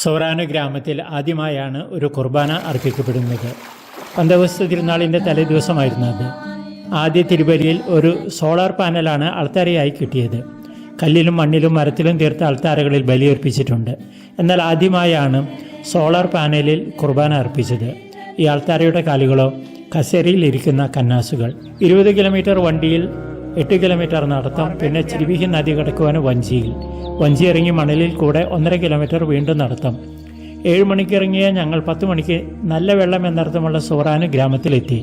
സോറാന ഗ്രാമത്തിൽ ആദ്യമായാണ് ഒരു കുർബാന അർപ്പിക്കപ്പെടുന്നത്. പന്തവസ്തു തിരുനാളിൻ്റെ തലേദിവസമായിരുന്നു അത്. ആദ്യ തിരുബലിയിൽ ഒരു സോളാർ പാനലാണ് അൾത്താരയായി കിട്ടിയത്. കല്ലിലും മണ്ണിലും മരത്തിലും തീർത്ത അൾത്താരകളിൽ ബലിയർപ്പിച്ചിട്ടുണ്ട്. എന്നാൽ ആദ്യമായാണ് സോളാർ പാനലിൽ കുർബാന അർപ്പിച്ചത്. ഈ അൾത്താരയുടെ കാലുകളോ കസേരയിലിരിക്കുന്ന കന്നാസുകൾ. 20 കിലോമീറ്റർ വണ്ടിയിൽ 8 കിലോമീറ്റർ നടത്തം, പിന്നെ ചിരിവിഹി നദി കടക്കുവാൻ വഞ്ചി ഇറങ്ങി മണലിൽ കൂടെ 1.5 കിലോമീറ്റർ വീണ്ടും നടത്തം. 7 മണിക്ക് ഇറങ്ങിയ ഞങ്ങൾ 10 മണിക്ക് നല്ല വെള്ളം എന്നർത്ഥമുള്ള സോറാന് ഗ്രാമത്തിലെത്തി.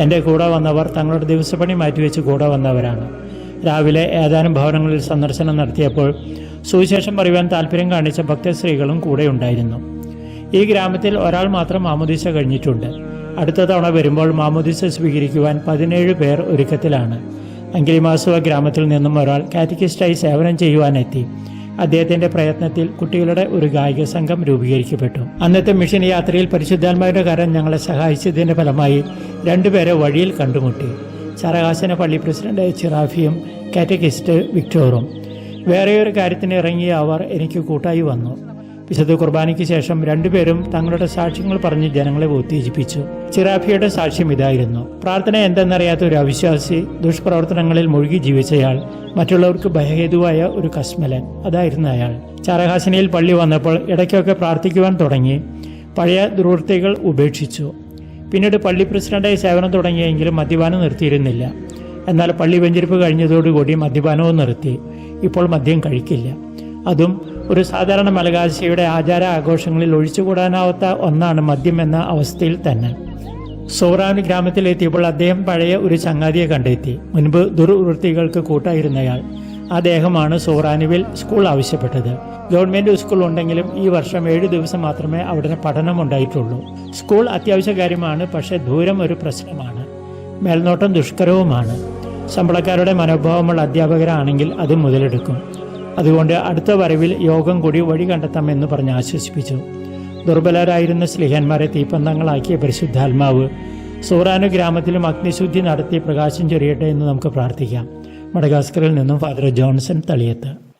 എൻ്റെ കൂടെ വന്നവർ തങ്ങളുടെ ദിവസപ്പണി മാറ്റിവെച്ച് കൂടെ വന്നവരാണ്. രാവിലെ ഏതാനും ഭവനങ്ങളിൽ സന്ദർശനം നടത്തിയപ്പോൾ സുവിശേഷം പറയുവാൻ താല്പര്യം കാണിച്ച ഭക്തസ്ത്രീകളും കൂടെ ഉണ്ടായിരുന്നു. ഈ ഗ്രാമത്തിൽ ഒരാൾ മാത്രം മാമോദീസ കഴിഞ്ഞിട്ടുണ്ട്. അടുത്ത തവണ വരുമ്പോൾ മാമോദീസ സ്വീകരിക്കുവാൻ 17 പേർ ഒരുക്കത്തിലാണ്. അങ്കിലിമാസുവ ഗ്രാമത്തിൽ നിന്നും ഒരാൾ കാറ്റക്കിസ്റ്റായി സേവനം ചെയ്യുവാനെത്തി. അദ്ദേഹത്തിൻ്റെ പ്രയത്നത്തിൽ കുട്ടികളുടെ ഒരു ഗായിക സംഘം രൂപീകരിക്കപ്പെട്ടു. അന്നത്തെ മിഷൻ യാത്രയിൽ പരിശുദ്ധാത്മാവിൻ്റെ കരം ഞങ്ങളെ സഹായിച്ചതിൻ്റെ ഫലമായി 2 പേരെ വഴിയിൽ കണ്ടുമുട്ടി. ചരകാശന പള്ളി പ്രസിഡന്റ് ചിറാഫിയും കാറ്റക്കിസ്റ്റ് വിക്ടോറും. വേറെയൊരു കാര്യത്തിന് ഇറങ്ങിയ അവർ എനിക്ക് കൂട്ടായി വന്നു. വിശുദ്ധ കുർബാനയ്ക്ക് ശേഷം 2 പേരും തങ്ങളുടെ സാക്ഷ്യങ്ങൾ പറഞ്ഞ് ജനങ്ങളെ ഉത്തേജിപ്പിച്ചു. ചിറാഫിയുടെ സാക്ഷ്യം ഇതായിരുന്നു: പ്രാർത്ഥന എന്തെന്നറിയാത്ത ഒരു അവിശ്വാസി, ദുഷ്പ്രവർത്തനങ്ങളിൽ മുഴുകി ജീവിച്ചയാൾ, മറ്റുള്ളവർക്ക് ഭയഹേതുവായ ഒരു കശ്മലൻ. അതായിരുന്നു അയാൾ. ചാരഹാസനയിൽ പള്ളി വന്നപ്പോൾ ഇടയ്ക്കൊക്കെ പ്രാർത്ഥിക്കുവാൻ തുടങ്ങി. പഴയ ദുർവൃത്തികൾ ഉപേക്ഷിച്ചു. പിന്നീട് പള്ളി പ്രസിഡന്റായി സേവനം തുടങ്ങിയെങ്കിലും മദ്യപാനം നിർത്തിയിരുന്നില്ല. എന്നാൽ പള്ളി വെഞ്ചരിപ്പ് കഴിഞ്ഞതോടുകൂടി മദ്യപാനവും നിർത്തി. ഇപ്പോൾ മദ്യം കഴിക്കില്ല. അതും ഒരു സാധാരണ മലകാശിയുടെ ആചാര ആഘോഷങ്ങളിൽ ഒഴിച്ചുകൂടാനാവാത്ത ഒന്നാണ് മദ്യം എന്ന അവസ്ഥയിൽ തന്നെ. സോറാൻ ഗ്രാമത്തിലെത്തിയപ്പോൾ അദ്ദേഹം പഴയ ഒരു ചങ്ങാതിയെ കണ്ടെത്തി. മുൻപ് ദുർവൃത്തികൾക്ക് കൂട്ടായിരുന്നയാൾ. ആ ദേഹമാണ് സോറാനുവിൽ സ്കൂൾ ആവശ്യപ്പെട്ടത്. ഗവൺമെൻറ് സ്കൂൾ ഉണ്ടെങ്കിലും ഈ വർഷം 7 ദിവസം മാത്രമേ അവിടെ പഠനം ഉണ്ടായിട്ടുള്ളൂ. സ്കൂൾ അത്യാവശ്യ കാര്യമാണ്, പക്ഷേ ദൂരം ഒരു പ്രശ്നമാണ്. മേൽനോട്ടം ദുഷ്കരവുമാണ്. ശമ്പളക്കാരുടെ മനോഭാവമുള്ള അധ്യാപകരാണെങ്കിൽ അത് മുതലെടുക്കും. അതുകൊണ്ട് അടുത്ത വരവിൽ യോഗം കൂടി വഴി കണ്ടെത്താമെന്ന് പറഞ്ഞ് ആശ്വസിപ്പിച്ചു. ദുർബലരായിരുന്ന സ്ലിഹന്മാരെ തീപ്പന്തങ്ങളാക്കിയ പരിശുദ്ധാത്മാവ് സോറാനു ഗ്രാമത്തിലും അഗ്നിശുദ്ധി നടത്തി പ്രകാശം ചൊരിയട്ടെ എന്ന് നമുക്ക് പ്രാർത്ഥിക്കാം. മഡഗാസ്കറിൽ നിന്നും ഫാദർ ജോൺസൺ തളിയത്ത്.